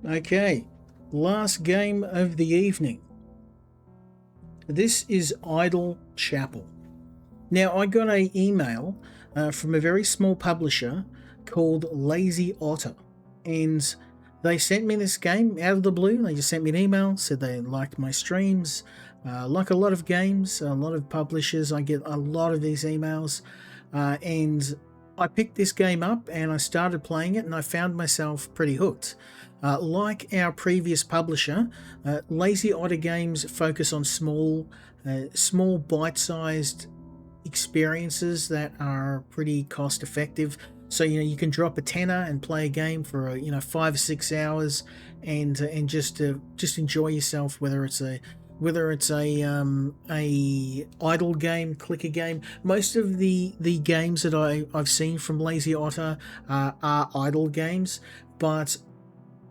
Okay, last game of the evening. This is Idle Chapel. Now, I got an email from a very small publisher called Lazy Otter, and they sent me this game out of the blue. They just sent me an email, said they liked my streams, like a lot of games, a lot of publishers. I get a lot of these emails, and I picked this game up and I started playing it, and I found myself pretty hooked. Like our previous publisher, Lazy Otter Games focus on small bite-sized experiences that are pretty cost effective. So you can drop a tenner and play a game for 5 or 6 hours, and just enjoy yourself. Whether it's a idle game, clicker game. Most of the games that I've seen from Lazy Otter are idle games, but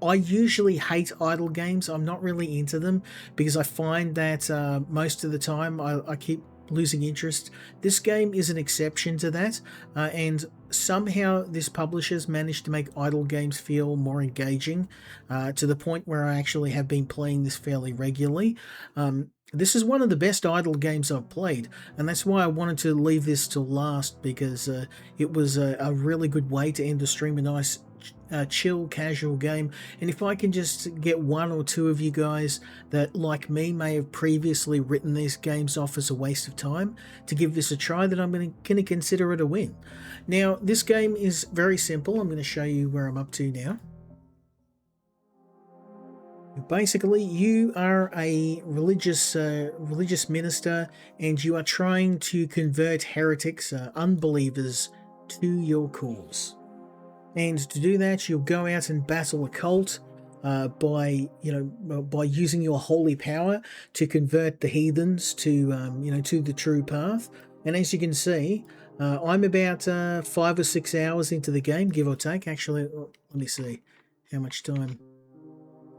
I usually hate idle games. I'm not really into them because I find that most of the time I keep losing interest. This game is an exception to that, and somehow this publisher's managed to make idle games feel more engaging, to the point where I actually have been playing this fairly regularly. This is one of the best idle games I've played, and that's why I wanted to leave this till last, because it was a really good way to end the stream, a nice chill, casual game. And if I can just get one or two of you guys that, like me, may have previously written these games off as a waste of time to give this a try, then I'm going to consider it a win. Now, this game is very simple. I'm going to show you where I'm up to now. Basically, you are a religious minister, and you are trying to convert heretics, unbelievers, to your cause. And to do that, you'll go out and battle a cult by using your holy power to convert the heathens to the true path. And as you can see, I'm about 5 or 6 hours into the game, give or take. Actually, let me see how much time.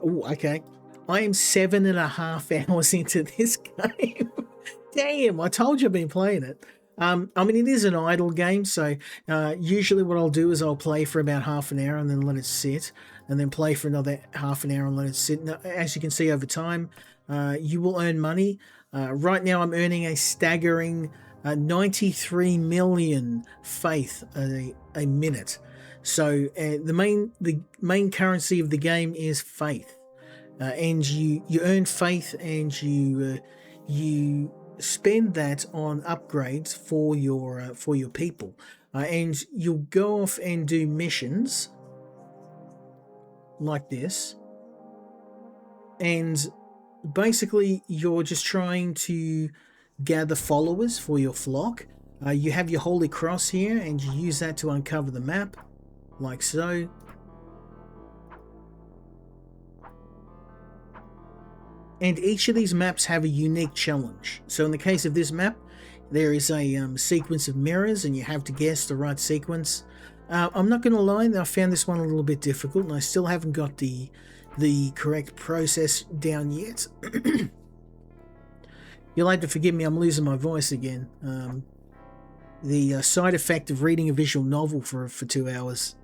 Oh, okay. I am 7.5 hours into this game. Damn, I told you I've been playing it. I mean, it is an idle game, so usually what I'll do is I'll play for about half an hour and then let it sit, and then play for another half an hour and let it sit. Now, as you can see over time, you will earn money. Right now I'm earning a staggering 93 million faith a minute. So the main currency of the game is faith, and you earn faith, and you spend that on upgrades for your people, and you'll go off and do missions like this, and basically you're just trying to gather followers for your flock. You have your holy cross here, and you use that to uncover the map like so. And each of these maps have a unique challenge. So in the case of this map, there is a sequence of mirrors, and you have to guess the right sequence. I'm not going to lie, I found this one a little bit difficult, and I still haven't got the correct process down yet. You'll have to forgive me, I'm losing my voice again. The side effect of reading a visual novel for 2 hours.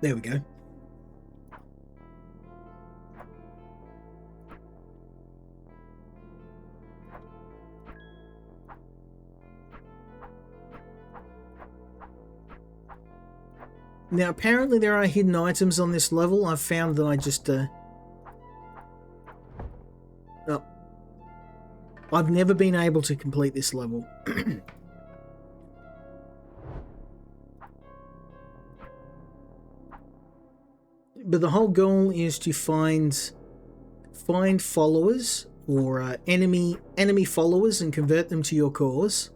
There we go. Now, apparently there are hidden items on this level. I've found that I just... Oh. I've never been able to complete this level. But the whole goal is to find followers, or enemy followers, and convert them to your cause.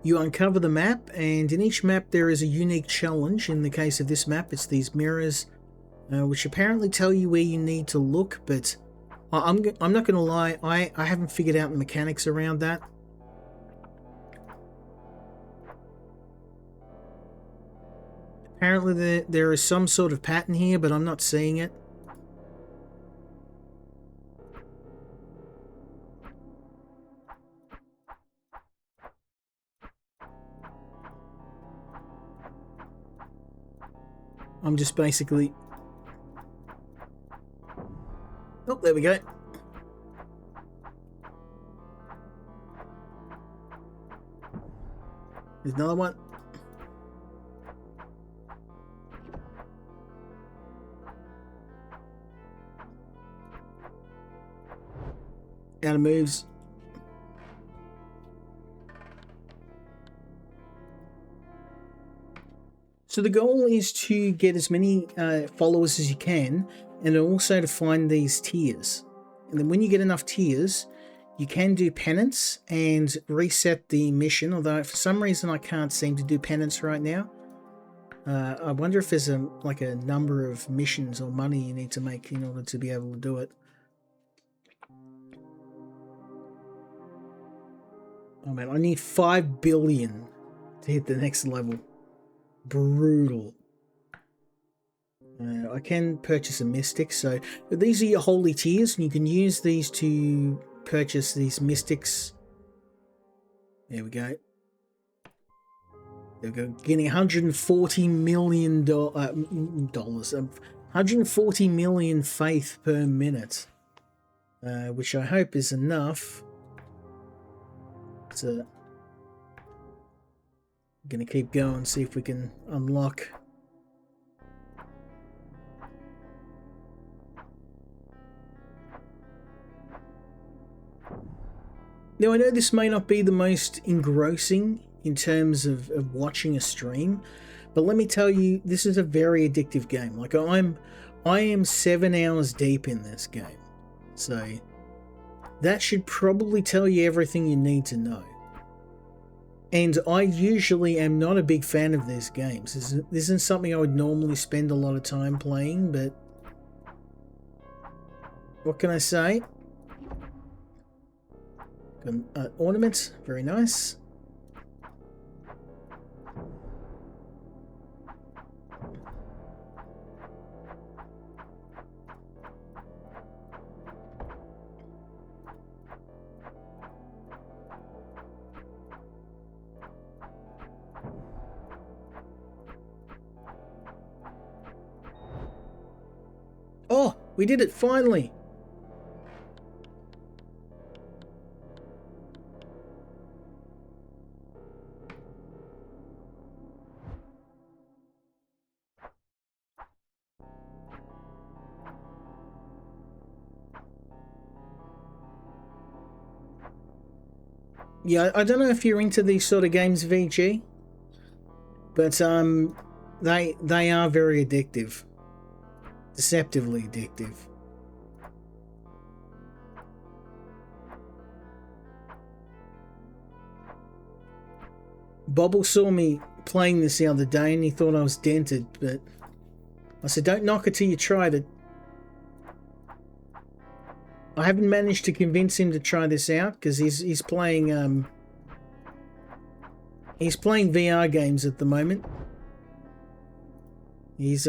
You uncover the map, and in each map there is a unique challenge. In the case of this map, it's these mirrors, which apparently tell you where you need to look, but I'm not going to lie, I haven't figured out the mechanics around that. Apparently there is some sort of pattern here, but I'm not seeing it. I'm just basically... Oh, there we go. There's another one. Out of moves. So the goal is to get as many followers as you can, and also to find these tiers. And then when you get enough tiers, you can do penance and reset the mission, although for some reason I can't seem to do penance right now. I wonder if there's like a number of missions or money you need to make in order to be able to do it. Oh man, I need 5 billion to hit the next level. Brutal. I can purchase a mystic, so these are your holy tiers, and you can use these to purchase these mystics. There we go. There we go. Getting 140 million dollars, 140 million faith per minute, which I hope is enough. So, I'm gonna keep going, see if we can unlock. Now, I know this may not be the most engrossing in terms of watching a stream, but let me tell you, this is a very addictive game. Like, I am 7 hours deep in this game, so that should probably tell you everything you need to know. And I usually am not a big fan of these games. This isn't something I would normally spend a lot of time playing, but what can I say? Got an ornament, very nice. Oh, we did it finally. Yeah, I don't know if you're into these sort of games, VG, but they are very addictive. Deceptively addictive. Bobble saw me playing this the other day and he thought I was dented, but I said, don't knock it till you tried it. I haven't managed to convince him to try this out because he's playing VR games at the moment. He's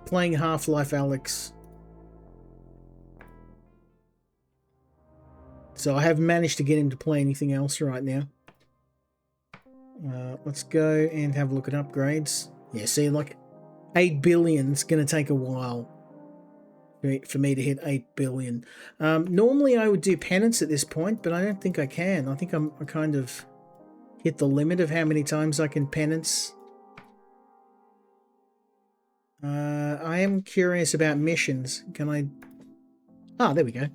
playing Half-Life Alyx. So I haven't managed to get him to play anything else right now. Let's go and have a look at upgrades. Yeah, see, like 8 billion is going to take a while for me to hit 8 billion. Normally I would do penance at this point, but I don't think I can. I think I kind of hit the limit of how many times I can penance. I am curious about missions. Can I... Ah, there we go.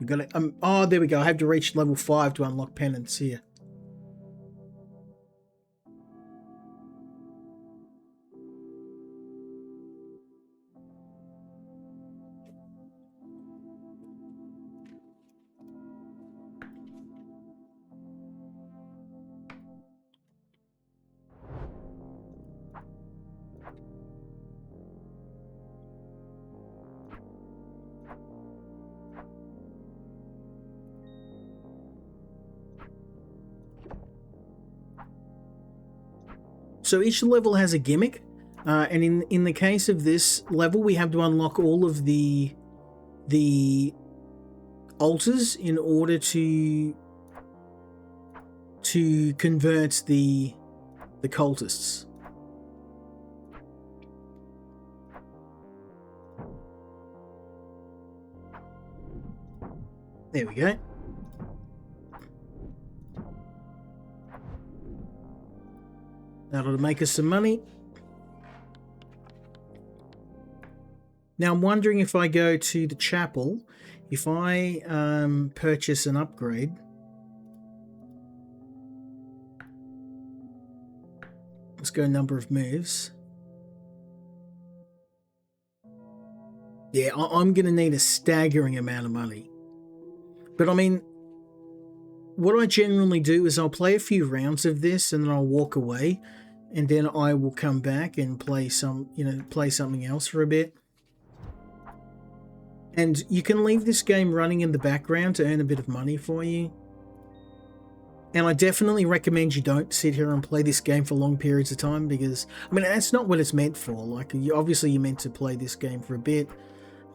We got it. Oh, there we go. I have to reach level 5 to unlock penance here. So each level has a gimmick, and in the case of this level, we have to unlock all of the altars in order to convert the cultists. There we go. That'll make us some money. Now I'm wondering if I go to the chapel, if I purchase an upgrade. Let's go number of moves. Yeah, I'm going to need a staggering amount of money. But I mean, what I generally do is I'll play a few rounds of this and then I'll walk away, and then I will come back and play something else for a bit. And you can leave this game running in the background to earn a bit of money for you. And I definitely recommend you don't sit here and play this game for long periods of time, because, I mean, that's not what it's meant for. Like, obviously you're meant to play this game for a bit,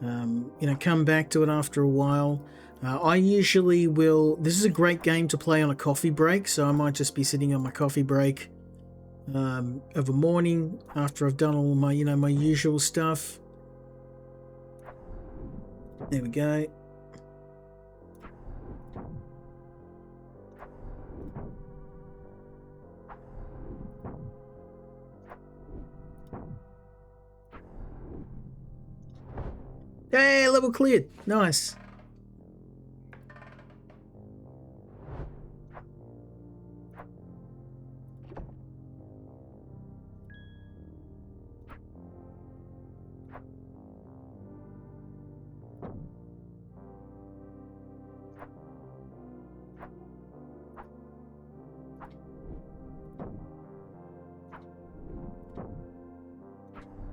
come back to it after a while. I usually will... This is a great game to play on a coffee break, so I might just be sitting on my coffee break of a morning after I've done all my, my usual stuff. There we go. Hey, level cleared. Nice.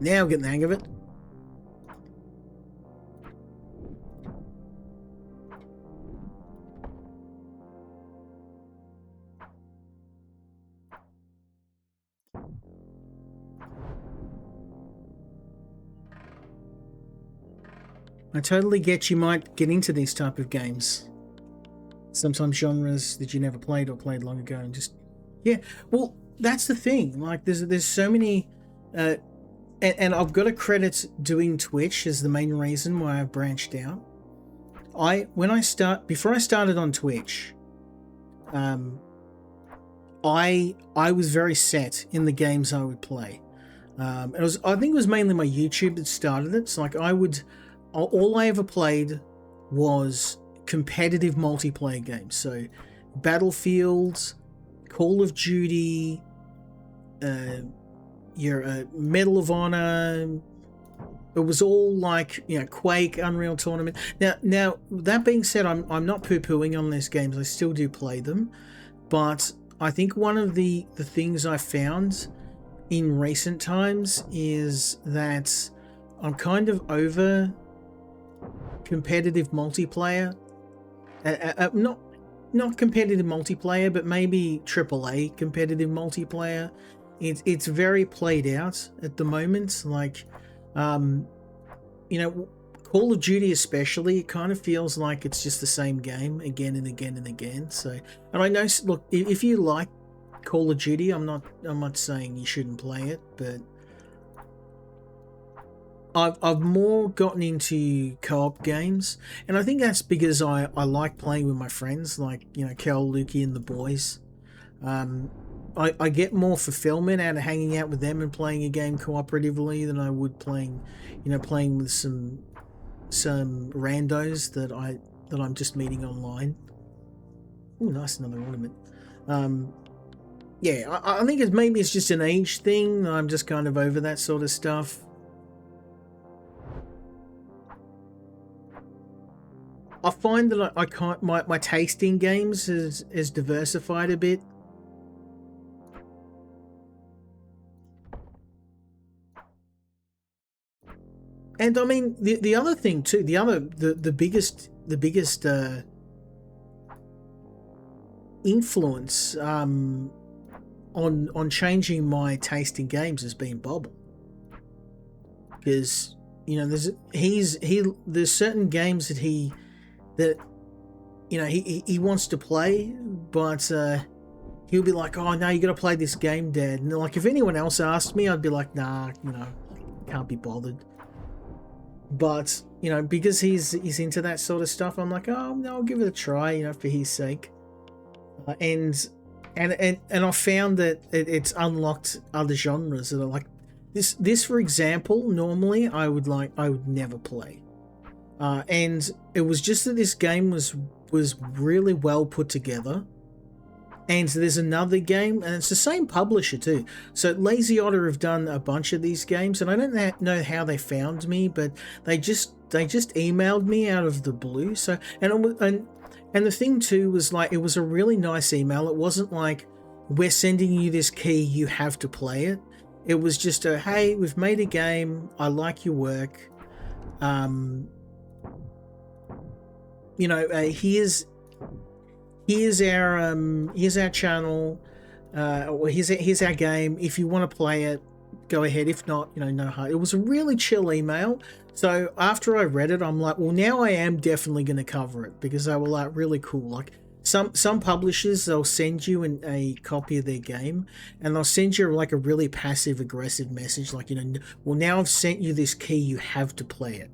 Now I'm getting the hang of it. I totally get you might get into these type of games. Sometimes genres that you never played or played long ago, and just, yeah. Well, that's the thing. Like, there's so many, and I've got to credit doing Twitch as the main reason why I've branched out. Before I started on Twitch, I was very set in the games I would play. I think it was mainly my YouTube that started it. So like all I ever played was competitive multiplayer games. So Battlefield, Call of Duty, your Medal of Honor. It was all like, Quake, Unreal Tournament. Now that being said, I'm not poo-pooing on these games. I still do play them, but I think one of the things I found in recent times is that I'm kind of over competitive multiplayer. Not competitive multiplayer, but maybe AAA competitive multiplayer. It's very played out at the moment. Like, Call of Duty especially, it kind of feels like it's just the same game again and again and again. So, and I know, look, if you like Call of Duty, I'm not saying you shouldn't play it, but I've more gotten into co-op games, and I think that's because I like playing with my friends, like, Kel, Lukey, and the boys. I get more fulfillment out of hanging out with them and playing a game cooperatively than I would playing with some randos that I'm just meeting online. Oh, nice, another ornament. Yeah, I think maybe it's just an age thing. I'm just kind of over that sort of stuff. I find that I can't. My taste in games is diversified a bit. And I mean, the other thing too, the biggest influence on changing my taste in games has been Bobble, because there's certain games that you know, he wants to play, but he'll be like, "Oh no, you got to play this game, Dad." And like, if anyone else asked me, I'd be like, "Nah, you know, can't be bothered." But you know, because he's into that sort of stuff, I'm like, "Oh no, I'll give it a try," you know, for his sake. And I found that it's unlocked other genres that are like this. For example, normally I would never play, and it was just that this game was really well put together. And there's another game, and it's the same publisher too. So Lazy Otter have done a bunch of these games, and I don't know how they found me, but they just emailed me out of the blue. So and the thing too was like, it was a really nice email. It wasn't like, "We're sending you this key, you have to play it." It was just a, "Hey, we've made a game. I like your work. You know, here's our channel, or here's our game. If you want to play it, go ahead. If not, you know, no hard." It was a really chill email. So after I read it, I'm like, well, now I am definitely going to cover it, because they were like really cool. Like some publishers, they'll send you a copy of their game, and they'll send you like a really passive aggressive message, like, you know, "Well, now I've sent you this key, you have to play it.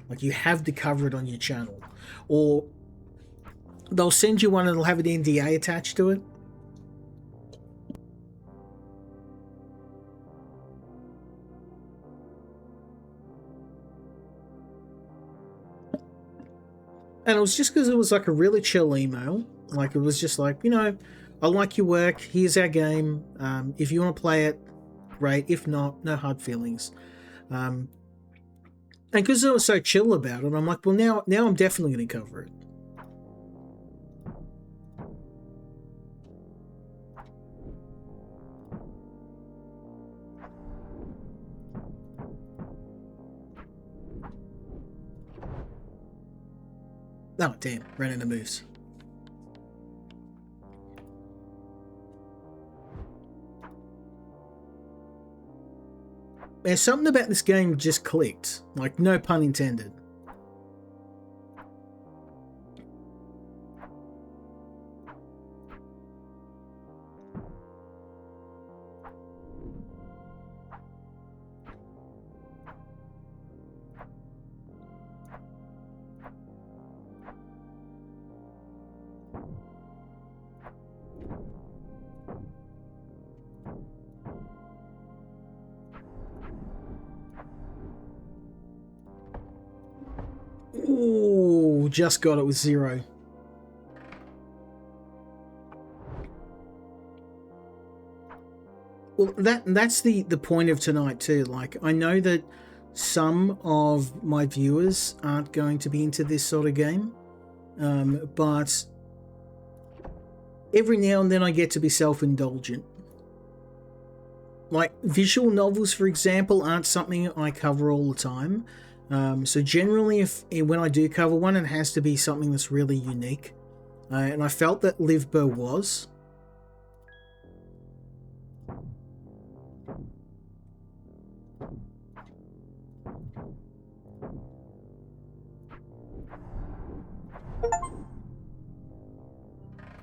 Like, you have to cover it on your channel." Or they'll send you one and it'll have an NDA attached to it. And it was just because it was like a really chill email. Like, it was just like, you know, "I like your work. Here's our game. If you want to play it, great. If not, no hard feelings." And because it was so chill about it, I'm like, well, now I'm definitely going to cover it. Oh, damn. Ran out of moves. There's something about this game just clicked. Like, no pun intended. Ooh, just got it with 0. Well, that's the point of tonight too. Like, I know that some of my viewers aren't going to be into this sort of game, but every now and then I get to be self-indulgent. Like, visual novels, for example, aren't something I cover all the time. So generally, when I do cover one, it has to be something that's really unique. And I felt that Livbo was.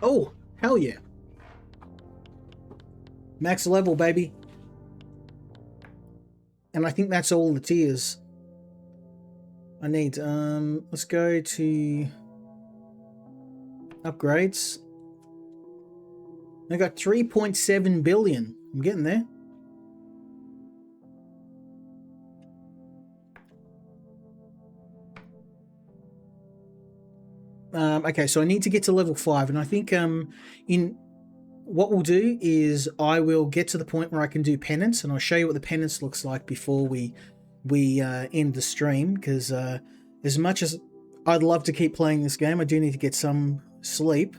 Oh, hell yeah. Max level, baby. And I think that's all the tiers I need. Let's go to upgrades. I got 3.7 billion. I'm getting there. Okay, so I need to get to level 5, and I think in what we'll do is I will get to the point where I can do penance, and I'll show you what the penance looks like before we end the stream, because as much as I'd love to keep playing this game, I do need to get some sleep,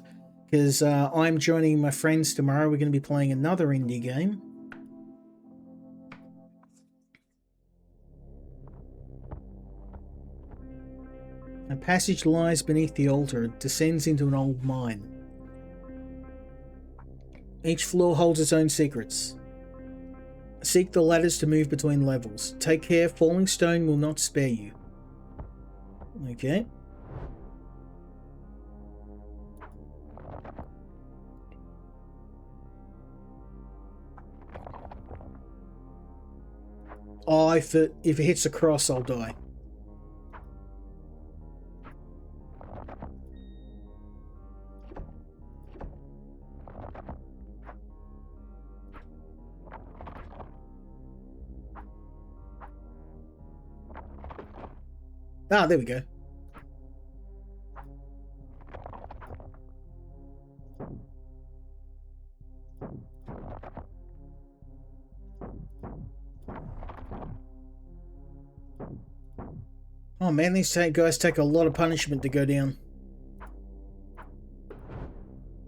because I'm joining my friends tomorrow. We're going to be playing another indie game. A passage lies beneath the altar. It descends into an old mine. Each floor holds its own secrets. Seek the ladders to move between levels. Take care, falling stone will not spare you. Okay. Oh, if it hits across, I'll die. Ah, there we go. Oh man, these guys take a lot of punishment to go down.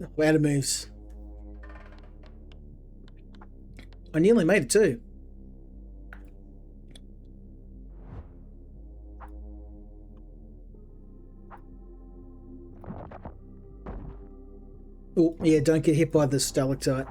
Out of moves. I nearly made it too. Oh, yeah, don't get hit by the stalactite.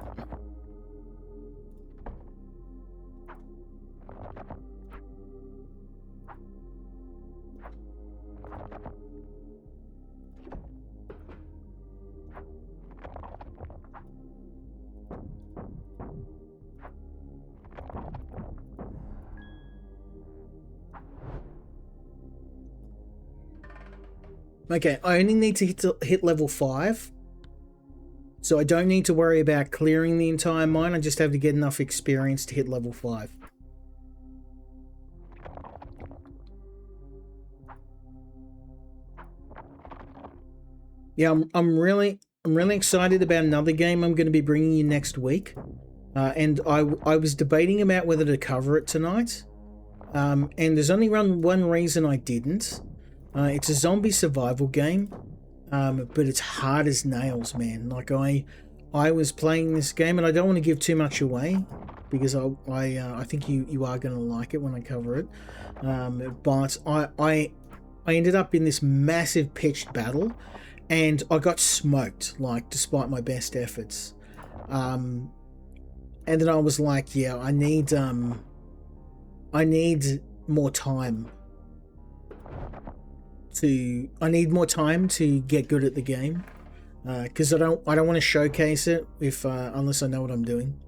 Okay, I only need to hit level 5. So I don't need to worry about clearing the entire mine. I just have to get enough experience to hit level 5. Yeah, I'm really excited about another game I'm going to be bringing you next week. And I was debating about whether to cover it tonight. And there's only one reason I didn't. It's a zombie survival game, but it's hard as nails, man. Like I was playing this game, and I don't want to give too much away because I think you are going to like it when I cover it. But I ended up in this massive pitched battle, and I got smoked, like, despite my best efforts. And then I was like, yeah, I need more time to get good at the game, because I don't want to showcase it if unless I know what I'm doing.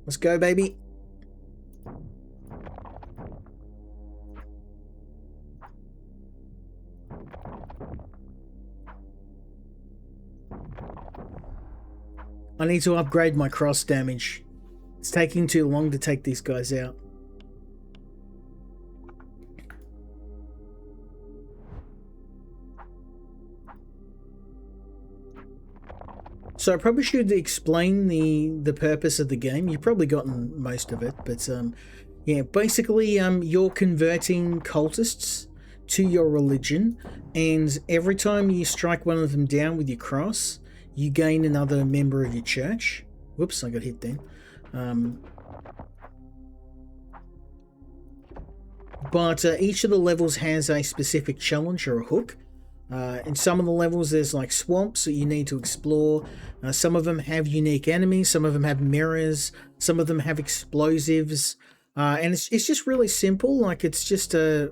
Let's go, baby. I need to upgrade my cross damage. It's taking too long to take these guys out. So I probably should explain the purpose of the game. You've probably gotten most of it, but yeah, basically you're converting cultists to your religion, and every time you strike one of them down with your cross, you gain another member of your church. Whoops, I got hit then. But each of the levels has a specific challenge or a hook. In some of the levels there's like swamps that you need to explore. Some of them have unique enemies, some of them have mirrors, some of them have explosives, and it's just really simple. Like, it's just a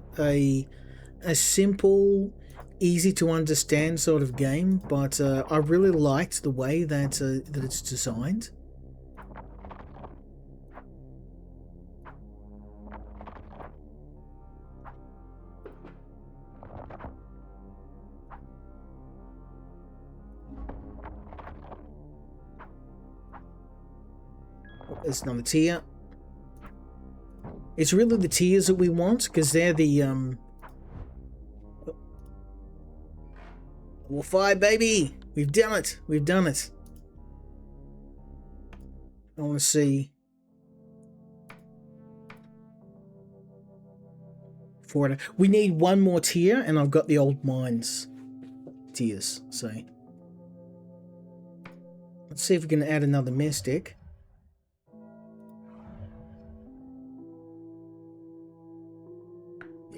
simple, easy to understand sort of game, but I really liked the way that it's designed. There's another tier. It's really the tiers that we want, because they're the level 5, baby. We've done it. We've done it. I want to see for it. We need one more tier, and I've got the old mines tiers. So let's see if we can add another mystic.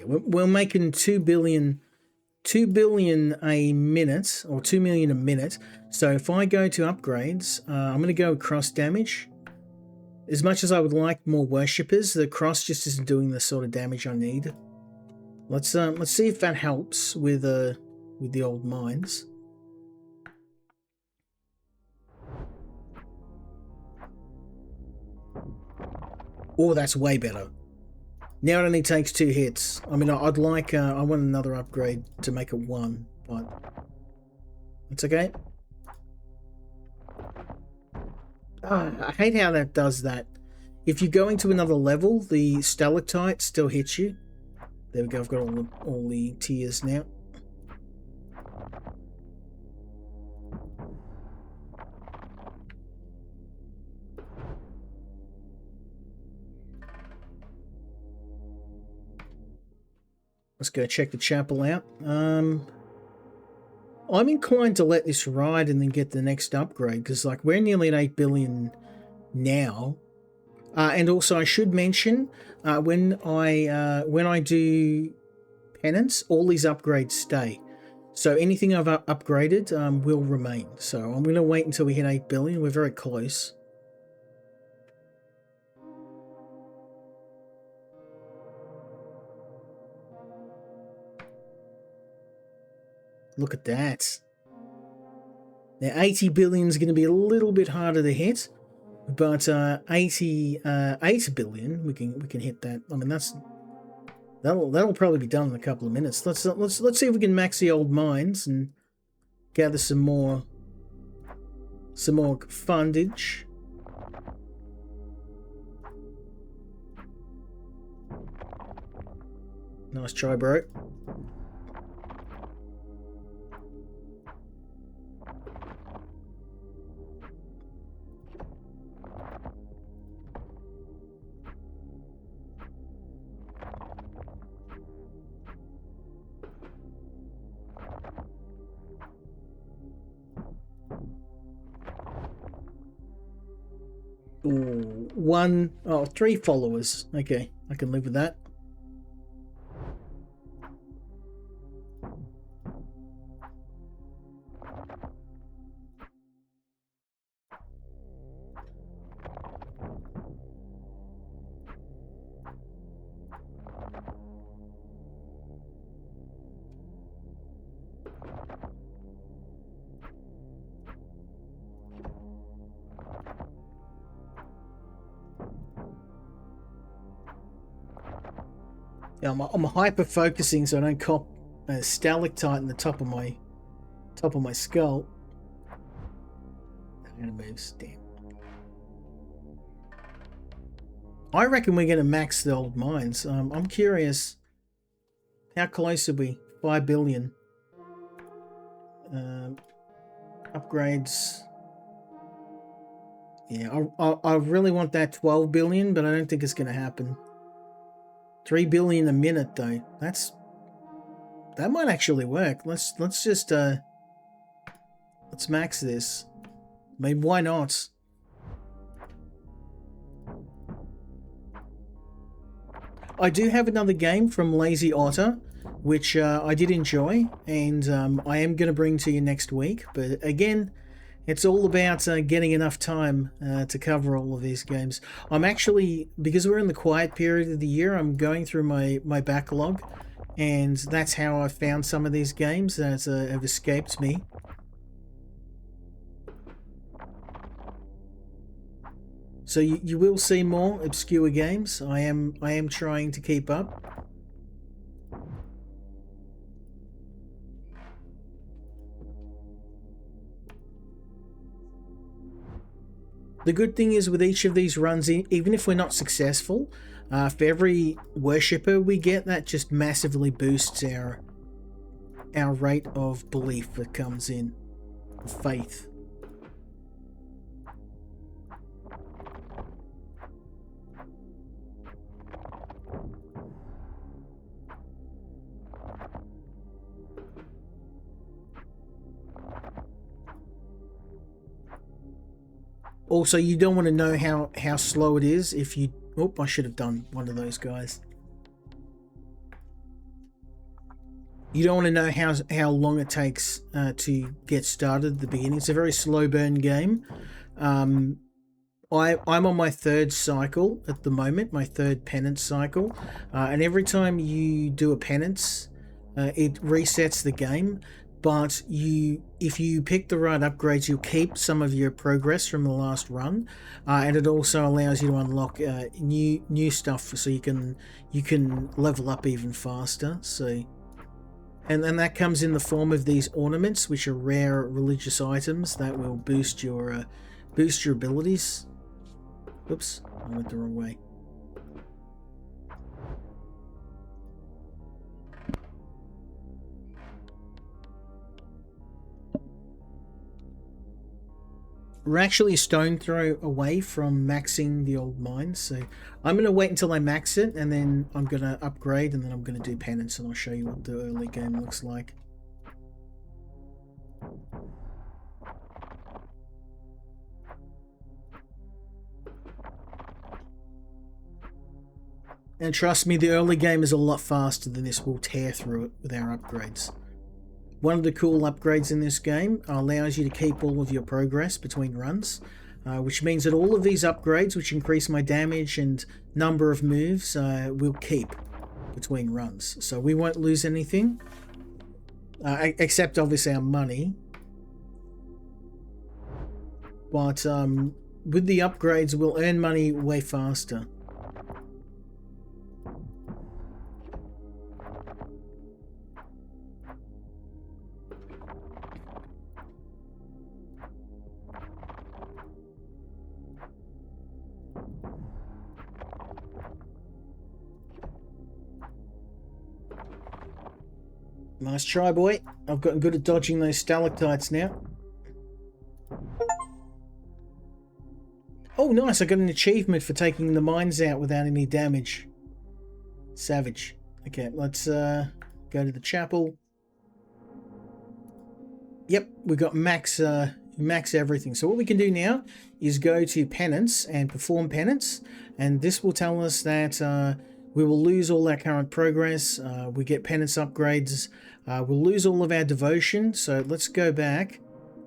We're making 2 billion a minute, or 2 million a minute. So if I go to upgrades, I'm going to go cross damage. As much as I would like more worshippers, the cross just isn't doing the sort of damage I need. Let's see if that helps with the old mines. Oh, that's way better. Now it only takes 2 hits. I mean, I'd like, I want another upgrade to make it 1, but it's okay. I hate how that does that. If you're going to another level, the stalactite still hits you. There we go, I've got all the tiers now. Let's go check the chapel out. I'm inclined to let this ride and then get the next upgrade, because like we're nearly at 8 billion now. And also I should mention, when I do penance, all these upgrades stay. So anything I've upgraded will remain. So I'm going to wait until we hit 8 billion. We're very close. Look at that. Now 80 billion is going to be a little bit harder to hit, but 88 billion we can hit that. I mean that'll probably be done in a couple of minutes. Let's see if we can max the old mines and gather some more fundage. Nice try, bro. Ooh, 3 followers. Okay, I can live with that. Yeah, I'm hyper focusing so I don't cop a stalactite in the top of my skull. I'm gonna move. Damn. I reckon we're gonna max the old mines. I'm curious. How close are we? 5 billion. Upgrades. Yeah, I really want that 12 billion, but I don't think it's gonna happen. 3 billion a minute though. That might actually work. Let's just let's max this. I mean, why not? I do have another game from Lazy Otter, which I did enjoy, and I am going to bring to you next week. But again, it's all about getting enough time to cover all of these games. I'm actually, because we're in the quiet period of the year, I'm going through my backlog, and that's how I found some of these games that have escaped me. So you will see more obscure games. I am trying to keep up. The good thing is with each of these runs, even if we're not successful, for every worshipper we get, that just massively boosts our rate of belief that comes in, faith. Also, you don't want to know how slow it is if you... Oh, I should have done one of those guys. You don't want to know how long it takes to get started at the beginning. It's a very slow burn game. I'm on my third cycle at the moment, my third penance cycle, and every time you do a penance, it resets the game. But if you pick the right upgrades, you'll keep some of your progress from the last run, and it also allows you to unlock new stuff, so you can level up even faster. So, and then that comes in the form of these ornaments, which are rare religious items that will boost your abilities. Oops, I went the wrong way. We're actually a stone throw away from maxing the old mine, so I'm going to wait until I max it, and then I'm going to upgrade, and then I'm going to do penance, and I'll show you what the early game looks like. And trust me, the early game is a lot faster than this. We'll tear through it with our upgrades. One of the cool upgrades in this game allows you to keep all of your progress between runs, which means that all of these upgrades, which increase my damage and number of moves, will keep between runs. So we won't lose anything, except obviously our money. But with the upgrades, we'll earn money way faster. Nice try, boy. I've gotten good at dodging those stalactites now. Oh, nice. I got an achievement for taking the mines out without any damage. Savage. Okay, let's go to the chapel. Yep, we got max everything. So what we can do now is go to penance and perform penance, and this will tell us that we will lose all our current progress. We get penance upgrades. We'll lose all of our devotion. So let's go back.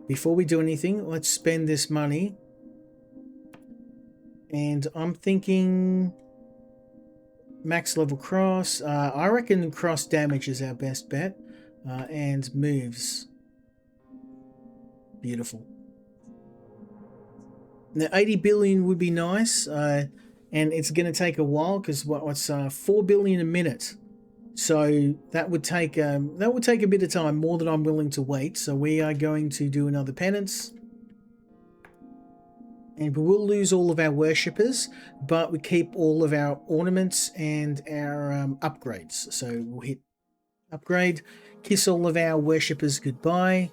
Before we do anything, let's spend this money. And I'm thinking max level cross. I reckon cross damage is our best bet. And moves. Beautiful. Now 80 billion would be nice, and it's going to take a while because what's 4 billion a minute. So that would take a bit of time, more than I'm willing to wait. So we are going to do another penance. And we will lose all of our worshippers, but we keep all of our ornaments and our upgrades. So we'll hit upgrade, kiss all of our worshippers goodbye.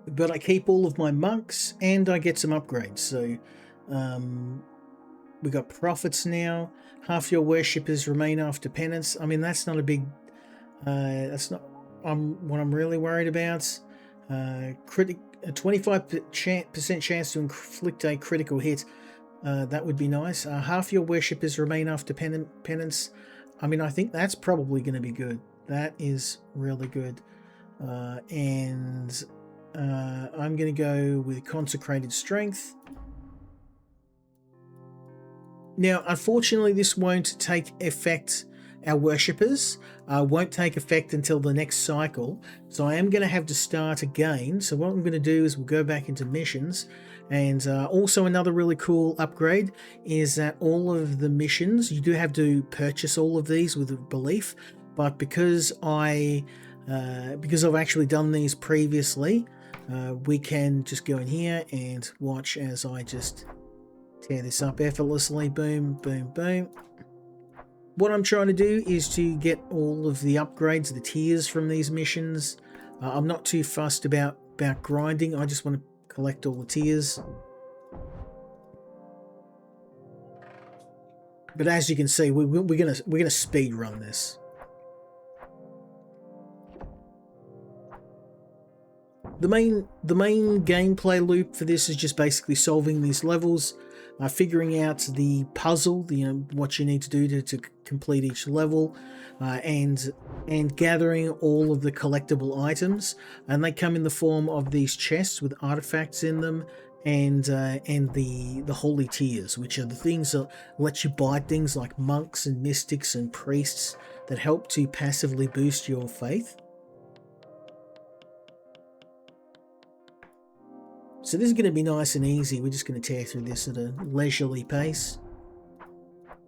But I keep all of my monks and I get some upgrades. So we got profits now. Half your worshippers remain after penance. I mean, that's not a big... that's not what I'm really worried about. A 25% chance to inflict a critical hit. That would be nice. Half your worshippers remain after penance. I mean, I think that's probably going to be good. That is really good. And I'm going to go with consecrated strength. Now, unfortunately, this won't take effect. Our worshippers won't take effect until the next cycle, so I am going to have to start again. So what I'm going to do is we'll go back into missions, and also another really cool upgrade is that all of the missions, you do have to purchase all of these with a belief, but because I've actually done these previously, we can just go in here and watch as I just tear this up effortlessly. Boom, boom, boom. What I'm trying to do is to get all of the upgrades, the tiers from these missions. I'm not too fussed about grinding. I just want to collect all the tiers. But as you can see, we're gonna speed run this. the main gameplay loop for this is just basically solving these levels, figuring out the puzzle, what you need to do to complete each level, and gathering all of the collectible items. And they come in the form of these chests with artifacts in them, and the holy tears, which are the things that let you buy things like monks and mystics and priests that help to passively boost your faith. So this is going to be nice and easy. We're just going to tear through this at a leisurely pace.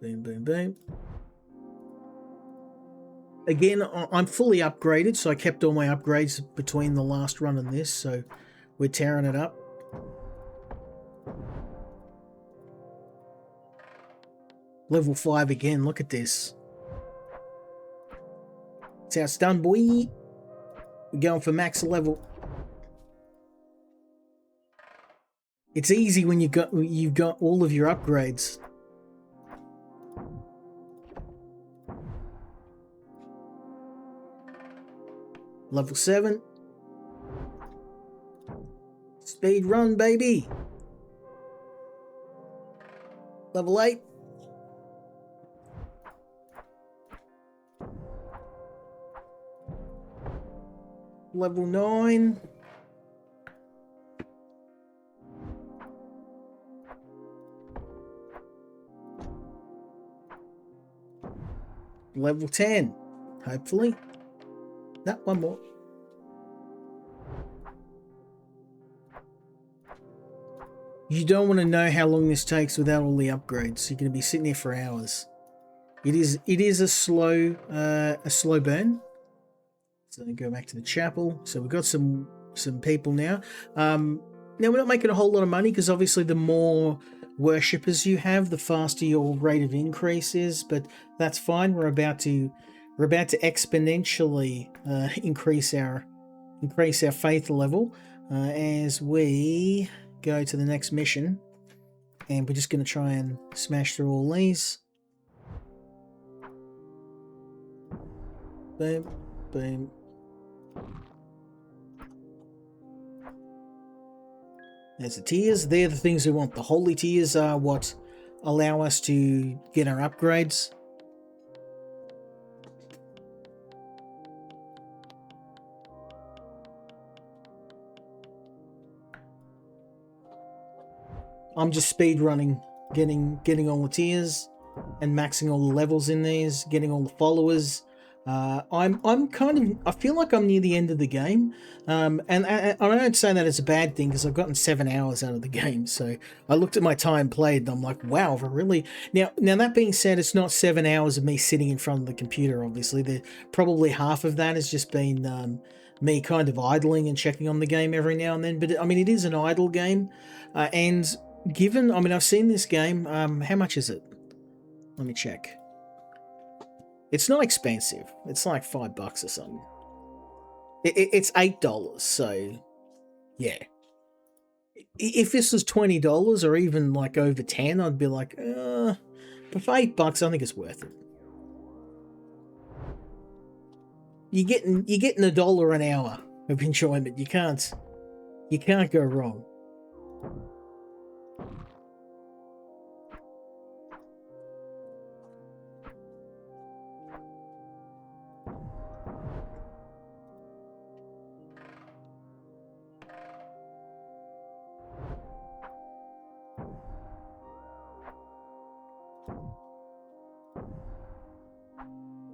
Boom, boom, boom. Again, I'm fully upgraded, so I kept all my upgrades between the last run and this, so we're tearing it up. Level 5 again, look at this. That's how it's done, boy. We're going for max level. It's easy when you've got all of your upgrades. Level 7. Speed run, baby. Level 8. Level 9. Level 10, hopefully. No, one more. You don't want to know how long this takes without all the upgrades. You're going to be sitting there for hours. It is a slow burn. So go back to the chapel. So we've got some people now. Now we're not making a whole lot of money because obviously the more worshippers you have, the faster your rate of increase is, but that's fine. We're about to exponentially increase our faith level as we go to the next mission, and we're just going to try and smash through all these. Boom, boom. There's the tears. They're the things we want. The holy tears are what allow us to get our upgrades. I'm just speed running, getting all the tiers and maxing all the levels in these, getting all the followers. I'm kind of, I feel like I'm near the end of the game, and I don't say that as a bad thing because I've gotten 7 hours out of the game. So I looked at my time played and I'm like, wow, for really. Now that being said, it's not 7 hours of me sitting in front of the computer. Obviously, probably half of that has just been me kind of idling and checking on the game every now and then. But I mean, it is an idle game, and given, I mean, I've seen this game. How much is it? Let me check. It's not expensive. It's like $5 or something. It's $8, so yeah. If this was $20 or even like over 10, I'd be like, but for $8, I think it's worth it. You're getting $1 an hour of enjoyment. You can't go wrong.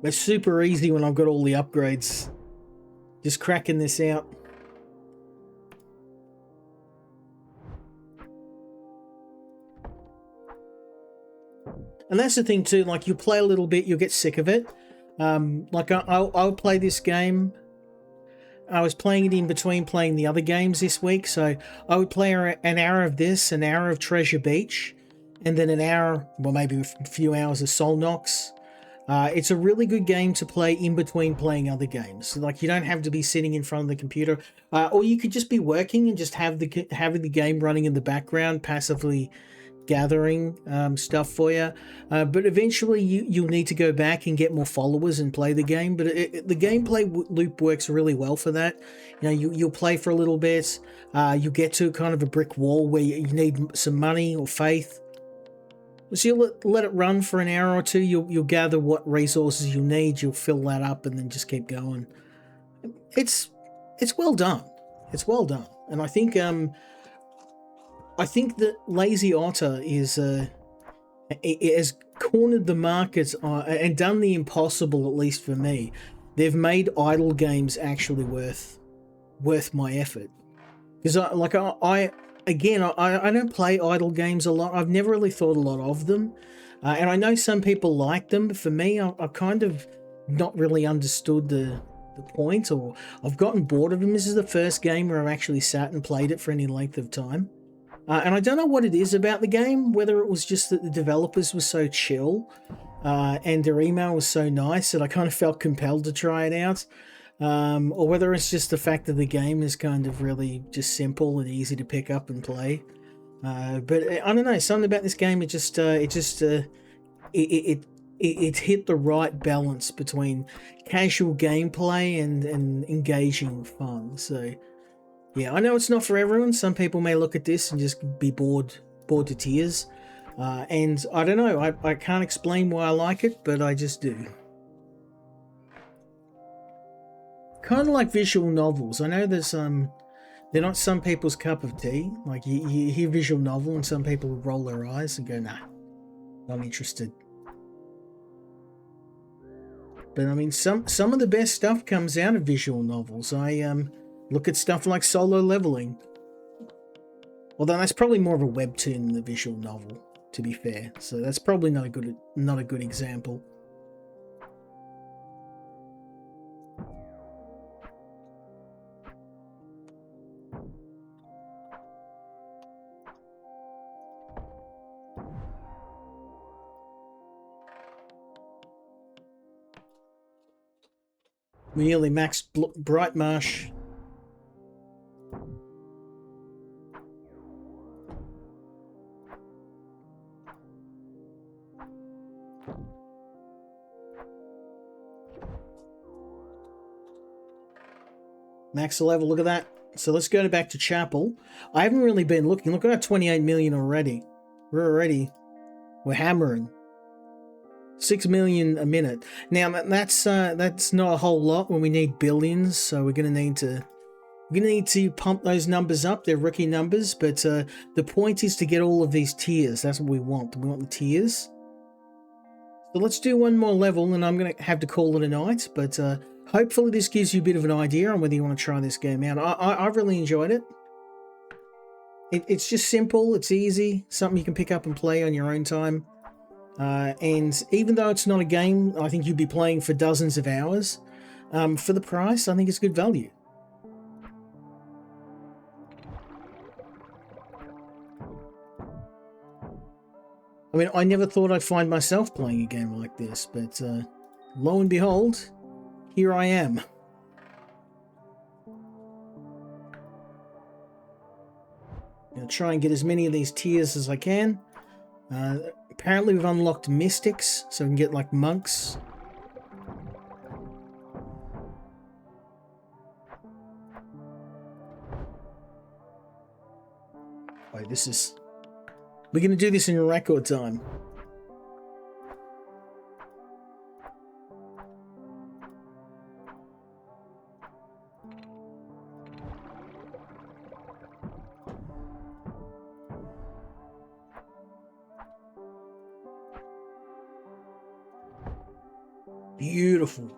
It's super easy when I've got all the upgrades. Just cracking this out. And that's the thing too, like you play a little bit, you'll get sick of it. Like I'll play this game. I was playing it in between playing the other games this week, so I would play an hour of this, an hour of Treasure Beach, and then an hour, well maybe a few hours of Soul Knox. It's a really good game to play in between playing other games. Like you don't have to be sitting in front of the computer, or you could just be working and just have the game running in the background, passively gathering stuff for you, but eventually you'll need to go back and get more followers and play the game. But the gameplay loop works really well for that. You know, you'll play for a little bit, you'll get to kind of a brick wall where you need some money or faith. So you'll let it run for an hour or two. You'll gather what resources you need. You'll fill that up and then just keep going. It's well done. It's well done, and I think that Lazy Otter is it has cornered the market and done the impossible, at least for me. They've made idle games actually worth my effort. Because I don't play idle games a lot. I've never really thought a lot of them, and I know some people like them. But for me, I've kind of not really understood the point, or I've gotten bored of them. This is the first game where I've actually sat and played it for any length of time. And I don't know what it is about the game, whether it was just that the developers were so chill and their email was so nice that I kind of felt compelled to try it out, or whether it's just the fact that the game is kind of really just simple and easy to pick up and play. But I don't know, something about this game, it hit the right balance between casual gameplay and engaging fun. So yeah, I know it's not for everyone. Some people may look at this and just be bored to tears. And I don't know, I can't explain why I like it, but I just do. Kind of like visual novels. I know there's they're not some people's cup of tea. Like you hear visual novel and some people roll their eyes and go, nah, not interested. But I mean, some of the best stuff comes out of visual novels. I look at stuff like Solo Leveling. Although that's probably more of a webtoon than a visual novel, to be fair. So that's probably not a good example. We nearly maxed Bright Marsh. Max the level, look at that. So let's go back to Chapel. I haven't really been looking. Look at that, 28 million already. We're hammering. 6 million a minute. Now that's not a whole lot when we need billions, so we're gonna need to pump those numbers up. They're rookie numbers, but the point is to get all of these tiers. That's what we want. We want the tiers. So let's do one more level, and I'm gonna have to call it a night. But hopefully this gives you a bit of an idea on whether you want to try this game out. I really enjoyed it. It's just simple. It's easy. Something you can pick up and play on your own time. And even though it's not a game I think you'd be playing for dozens of hours, for the price, I think it's good value. I mean, I never thought I'd find myself playing a game like this, but lo and behold, here I am. I'm going to try and get as many of these tiers as I can. Apparently we've unlocked mystics, so we can get like monks. Oh, we're going to do this in record time. Beautiful.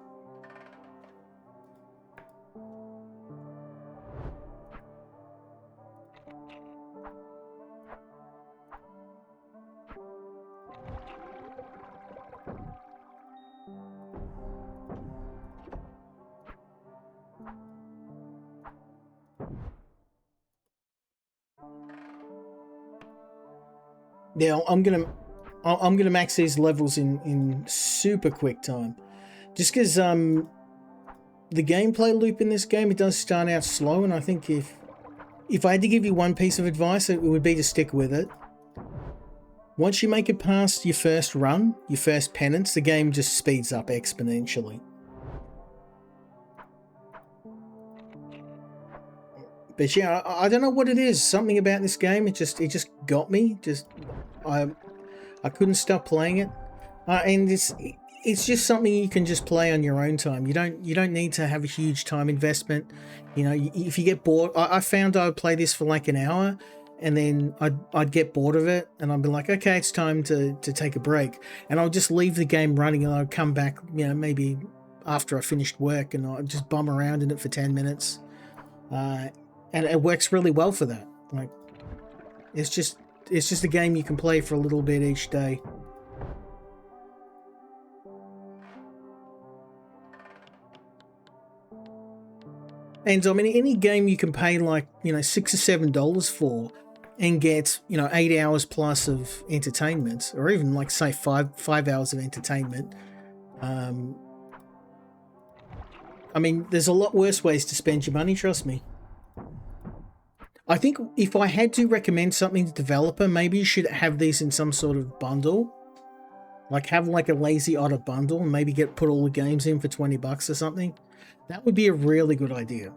Now I'm gonna max these levels in super quick time. Just because the gameplay loop in this game, it does start out slow, and I think if I had to give you one piece of advice, it would be to stick with it. Once you make it past your first run, your first penance, the game just speeds up exponentially. But yeah, I don't know what it is. Something about this game, it just got me. I couldn't stop playing it, and it's just something you can just play on your own time. You don't need to have a huge time investment. You know, if you get bored, I found I would play this for like an hour, and then I'd get bored of it, and I'd be like, okay, it's time to take a break, and I'll just leave the game running, and I'd come back, you know, maybe after I finished work, and I'd just bum around in it for 10 minutes. And it works really well for that. Like, it's just a game you can play for a little bit each day. And I mean, any game you can pay like, you know, $6 or $7 for and get, you know, 8 hours plus of entertainment, or even like say five hours of entertainment. I mean, there's a lot worse ways to spend your money, trust me. I think if I had to recommend something to developer, maybe you should have these in some sort of bundle. Like have like a Lazy Otter bundle and maybe put all the games in for 20 bucks or something. That would be a really good idea.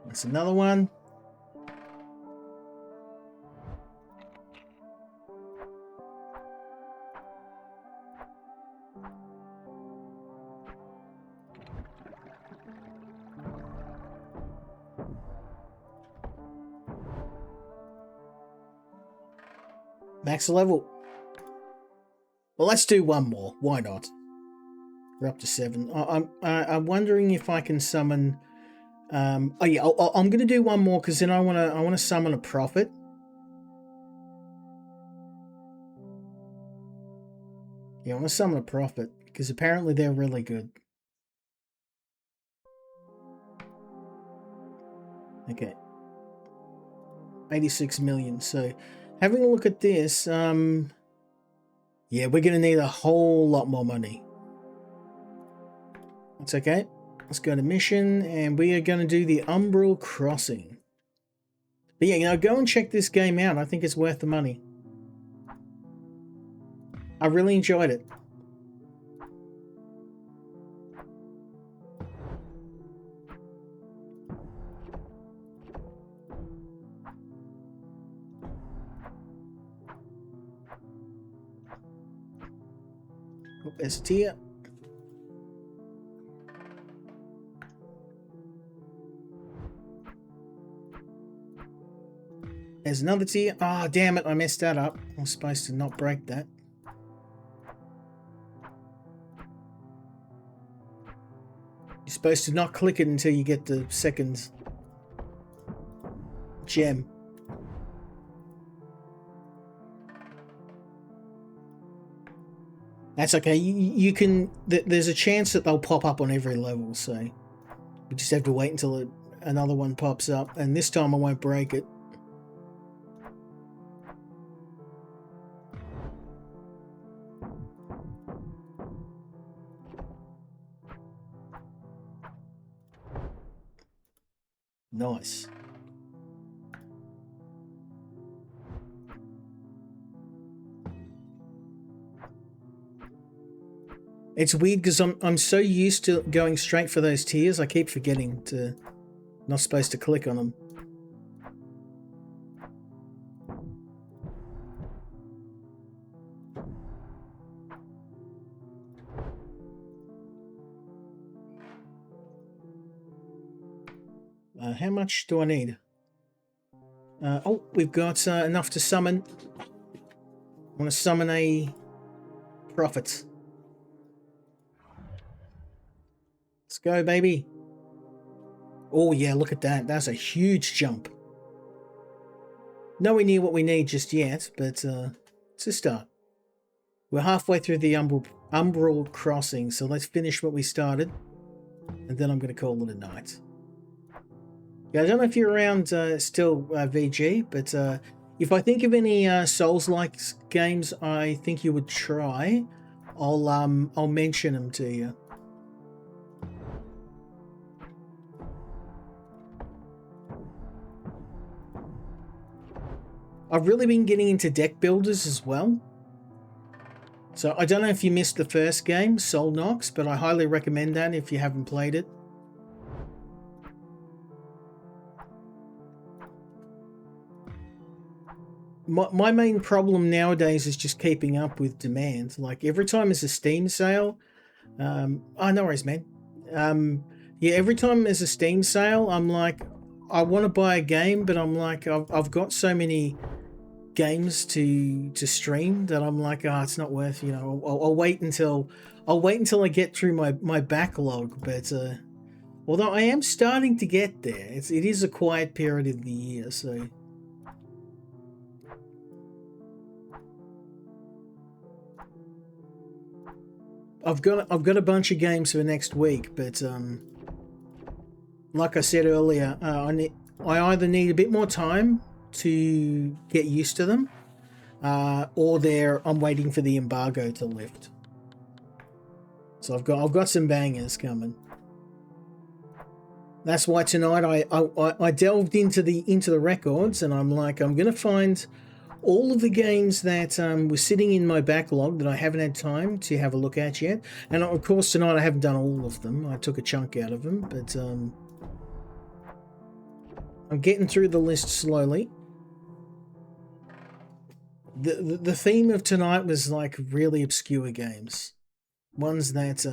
That's another one. Max level. Well, let's do one more. Why not? We're up to 7. I'm wondering if I can summon. Oh yeah, I'm gonna do one more because then I wanna summon a prophet. Yeah, I want to summon a prophet because apparently they're really good. Okay. 86 million. So having a look at this, yeah, we're going to need a whole lot more money. That's okay. Let's go to mission, and we are going to do the Umbral Crossing. But yeah, you know, go and check this game out. I think it's worth the money. I really enjoyed it. Oh, there's a tier. There's another tier. Oh, damn it, I messed that up. I was supposed to not break that. You're supposed to not click it until you get the second gem. That's okay. You can. There's a chance that they'll pop up on every level, so we just have to wait until another one pops up. And this time I won't break it. Nice. It's weird because I'm so used to going straight for those tiers, I keep forgetting to not supposed to click on them. How much do I need? Oh, we've got enough to summon. I want to summon a prophet. Let's go, baby. Oh, yeah, look at that. That's a huge jump. Nowhere near what we need just yet, but it's a start. We're halfway through the Umbral Crossing, so let's finish what we started, and then I'm going to call it a night. Yeah, I don't know if you're around still, VG, but If I think of any Souls-like games I think you would try, I'll mention them to you. I've really been getting into deck builders as well. So I don't know if you missed the first game, Soul Knox, but I highly recommend that if you haven't played it. My main problem nowadays is just keeping up with demand. Like every time there's a Steam sale, oh, no worries, man. Yeah, every time there's a Steam sale, I'm like, I want to buy a game, but I'm like, I've got so many games to stream that I'm like, oh, it's not worth. You know, I'll wait until I get through my backlog. But although I am starting to get there, it is a quiet period of the year, so. I've got a bunch of games for next week, but like I said earlier, I either need a bit more time to get used to them, or I'm waiting for the embargo to lift. So I've got some bangers coming. That's why tonight I delved into the records, and I'm like, I'm gonna find all of the games that were sitting in my backlog that I haven't had time to have a look at yet. And of course tonight I haven't done all of them. I took a chunk out of them, but I'm getting through the list slowly. The theme of tonight was like really obscure games. Ones that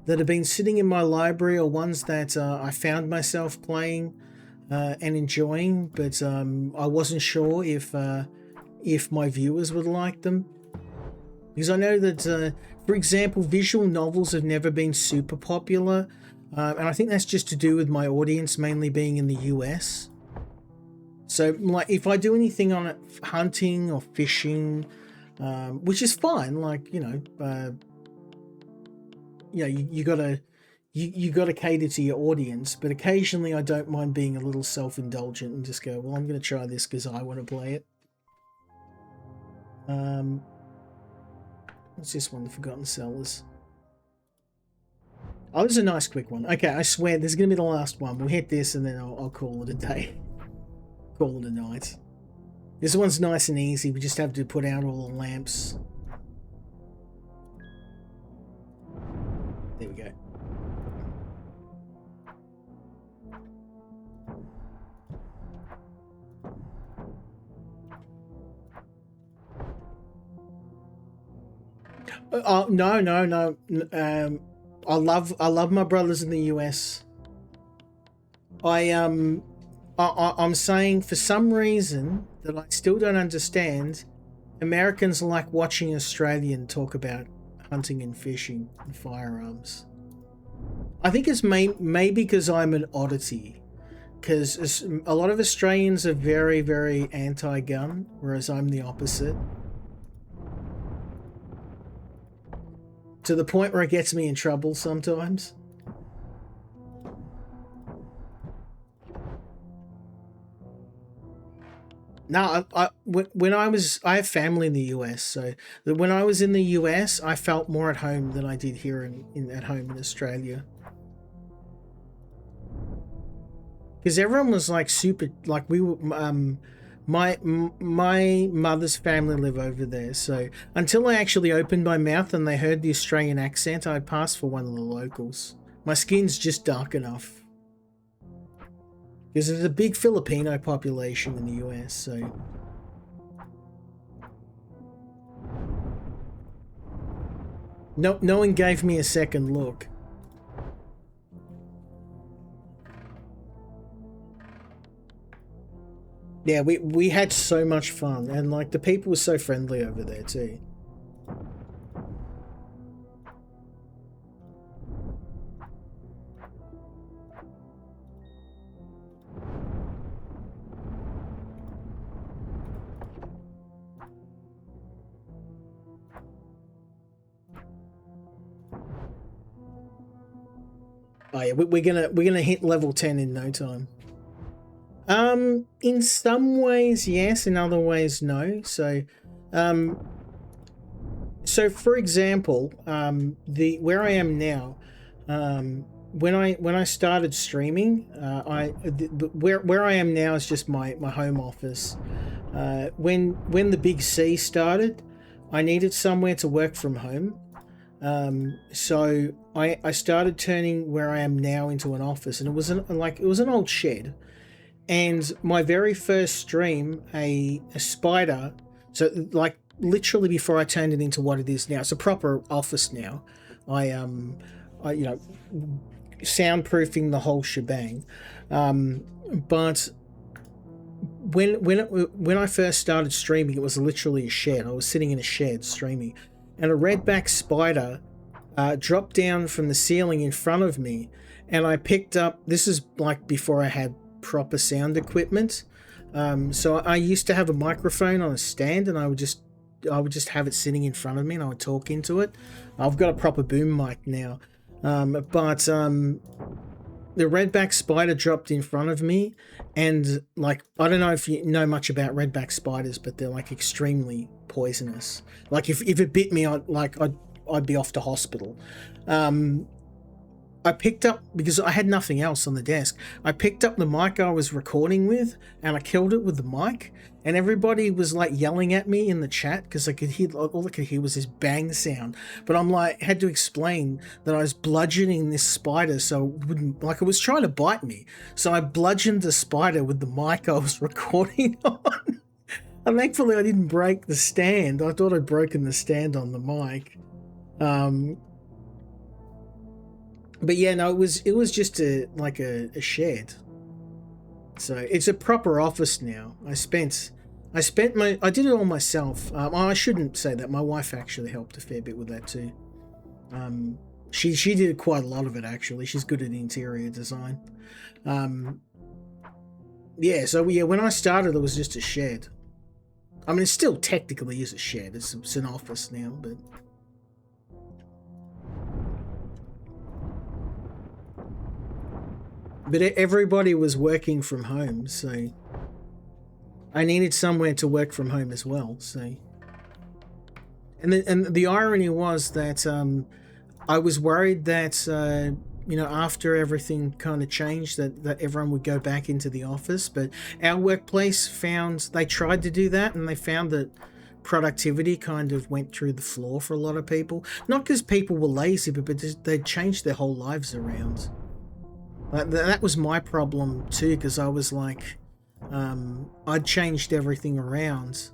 have been sitting in my library, or ones that I found myself playing and enjoying, but I wasn't sure if my viewers would like them. Because I know that, for example, visual novels have never been super popular, and I think that's just to do with my audience mainly being in the US. So, like, if I do anything on it, hunting or fishing, which is fine, like, you gotta cater to your audience, but occasionally I don't mind being a little self-indulgent and just go, well, I'm gonna try this because I want to play it. What's this one? The Forgotten Sellers. Oh, this is a nice quick one. Okay, I swear this is gonna be the last one. We'll hit this and then I'll call it a day. Call it a night. This one's nice and easy. We just have to put out all the lamps. There we go. Oh no. I love my brothers in the US. I'm saying for some reason that I still don't understand, Americans like watching Australian talk about hunting and fishing and firearms. I think it's maybe because I'm an oddity, because a lot of Australians are very, very anti-gun, whereas I'm the opposite. To the point where it gets me in trouble sometimes. No, when I have family in the US, so when I was in the US, I felt more at home than I did here at home in Australia. Because everyone was like super, like we were, my mother's family live over there, so until I actually opened my mouth and they heard the Australian accent, I'd pass for one of the locals. My skin's just dark enough. Because there's a big Filipino population in the US, so... No one gave me a second look. Yeah, we had so much fun, and like the people were so friendly over there too. Oh yeah, we're gonna hit level 10 in no time. In some ways, yes. In other ways, no. Um, for example, the where I am now, when I started streaming, where I am now is just my home office. When the big C started, I needed somewhere to work from home. So I started turning where I am now into an office, and it was an old shed. And my very first stream, a spider, so like literally before I turned it into what it is now, it's a proper office now. I I soundproofing the whole shebang. But when I first started streaming, it was literally a shed. I was sitting in a shed streaming, and a redback spider dropped down from the ceiling in front of me, and I picked up. This is like before I had proper sound equipment. So I used to have a microphone on a stand, and I would just have it sitting in front of me, and I would talk into it. I've got a proper boom mic now, but the redback spider dropped in front of me, and like I don't know if you know much about redback spiders, but they're like extremely poisonous. Like if it bit me, I'd be off to hospital. I picked up, because I had nothing else on the desk, I picked up the mic I was recording with, and I killed it with the mic, and everybody was like yelling at me in the chat because I could hear, all I could hear was this bang sound. But I'm like, had to explain that I was bludgeoning this spider so it wouldn't, like, it was trying to bite me. So I bludgeoned the spider with the mic I was recording on. And thankfully I didn't break the stand. I thought I'd broken the stand on the mic. But yeah, no, it was just a shed. So it's a proper office now. I did it all myself. I shouldn't say that. My wife actually helped a fair bit with that too. She did quite a lot of it actually. She's good at interior design. Yeah, so yeah, when I started, it was just a shed. I mean, it still technically is a shed. It's an office now, but. But everybody was working from home, so I needed somewhere to work from home as well. So, and the irony was that I was worried that after everything kind of changed, that everyone would go back into the office. But our workplace they tried to do that, and they found that productivity kind of went through the floor for a lot of people. Not because people were lazy, but they changed their whole lives around. That was my problem too, because I was like, I'd changed everything around,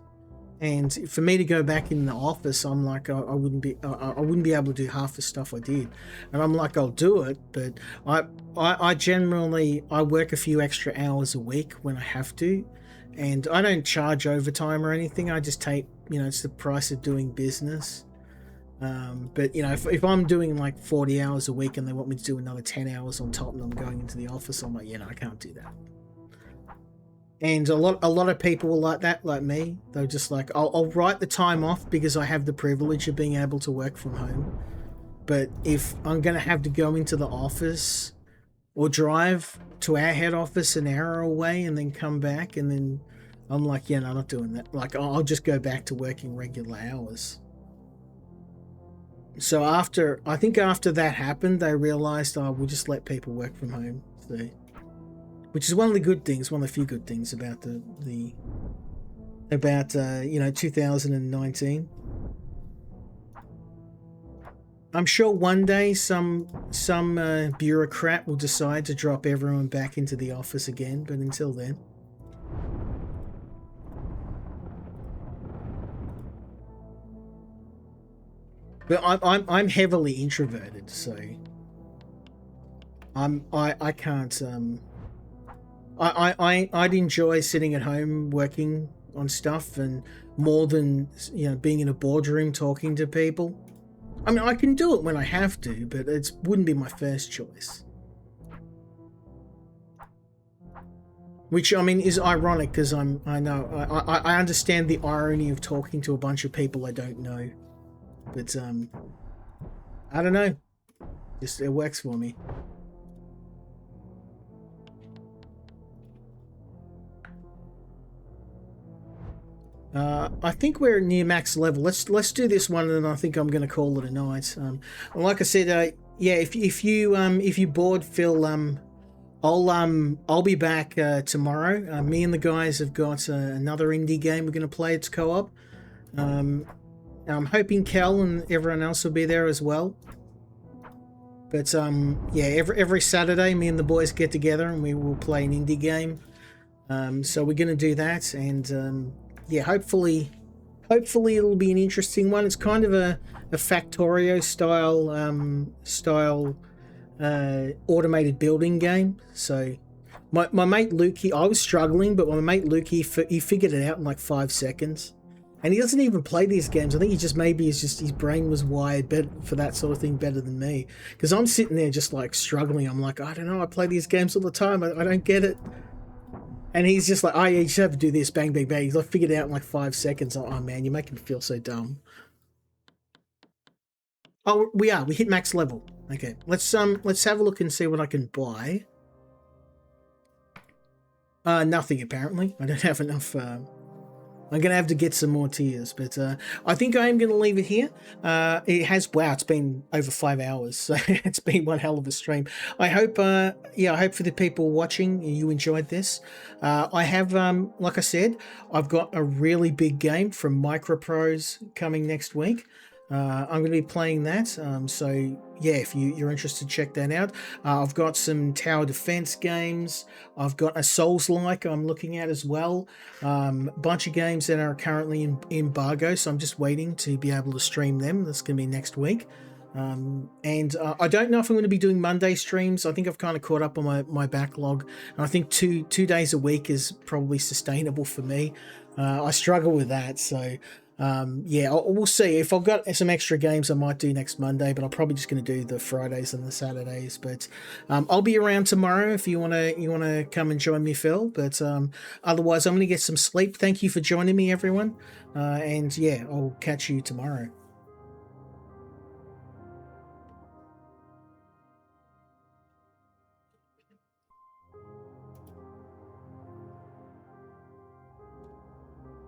and for me to go back in the office, I'm like, I wouldn't be able to do half the stuff I did, and I'm like, I'll do it, but I generally work a few extra hours a week when I have to, and I don't charge overtime or anything. I just take, it's the price of doing business. But if I'm doing like 40 hours a week and they want me to do another 10 hours on top and I'm going into the office, I'm like, I can't do that. And a lot of people were like that, like me. They're just like, I'll write the time off because I have the privilege of being able to work from home. But if I'm going to have to go into the office or drive to our head office an hour away and then come back, and then I'm like, no, I'm not doing that. Like, I'll just go back to working regular hours. So I think after that happened, they realized, we'll just let people work from home. So, which is one of the good things, one of the few good things about 2019. I'm sure one day some bureaucrat will decide to drop everyone back into the office again, but until then. But I'm heavily introverted, so I can't I'd enjoy sitting at home working on stuff, and more than being in a boardroom talking to people. I mean, I can do it when I have to, but it wouldn't be my first choice. Which, I mean, is ironic because I understand the irony of talking to a bunch of people I don't know. But, I don't know. Just, it works for me. I think we're near max level. Let's do this one, and I think I'm going to call it a night. And like I said, yeah, if you bored, Phil, I'll be back tomorrow. Me and the guys have got another indie game we're going to play. It's co-op. I'm hoping Kel and everyone else will be there as well. But yeah, every Saturday, me and the boys get together and we will play an indie game. So we're going to do that, and yeah, hopefully it'll be an interesting one. It's kind of a Factorio style automated building game. So my mate Luke, I was struggling, but my mate Luke, he figured it out in like 5 seconds. And he doesn't even play these games. I think he just his brain was wired better for that sort of thing better than me. Because I'm sitting there just like struggling. I'm like, I don't know, I play these games all the time. I don't get it. And he's just like, oh yeah, you just have to do this, bang, bang, bang. He's like figured it out in like 5 seconds. Oh man, you're making me feel so dumb. Oh, we hit max level. Okay, let's have a look and see what I can buy. Nothing apparently. I don't have enough. I'm going to have to get some more tiers, but I think I am going to leave it here. It has, wow, it's been over 5 hours, so it's been one hell of a stream. I hope, yeah, I hope for the people watching, you enjoyed this. I have, like I said, I've got a really big game from Microprose coming next week. I'm going to be playing that, so yeah, if you're interested, check that out. I've got some tower defense games. I've got a Souls-like I'm looking at as well. Bunch of games that are currently in embargo, so I'm just waiting to be able to stream them. That's going to be next week. And I don't know if I'm going to be doing Monday streams. I think I've kind of caught up on my backlog, and I think two days a week is probably sustainable for me. I struggle with that, so yeah, we'll see. If I've got some extra games, I might do next Monday, but I'm probably just going to do the Fridays and the Saturdays. But I'll be around tomorrow if you wanna come and join me, Phil. But otherwise, I'm going to get some sleep. Thank you for joining me, everyone. And yeah, I'll catch you tomorrow.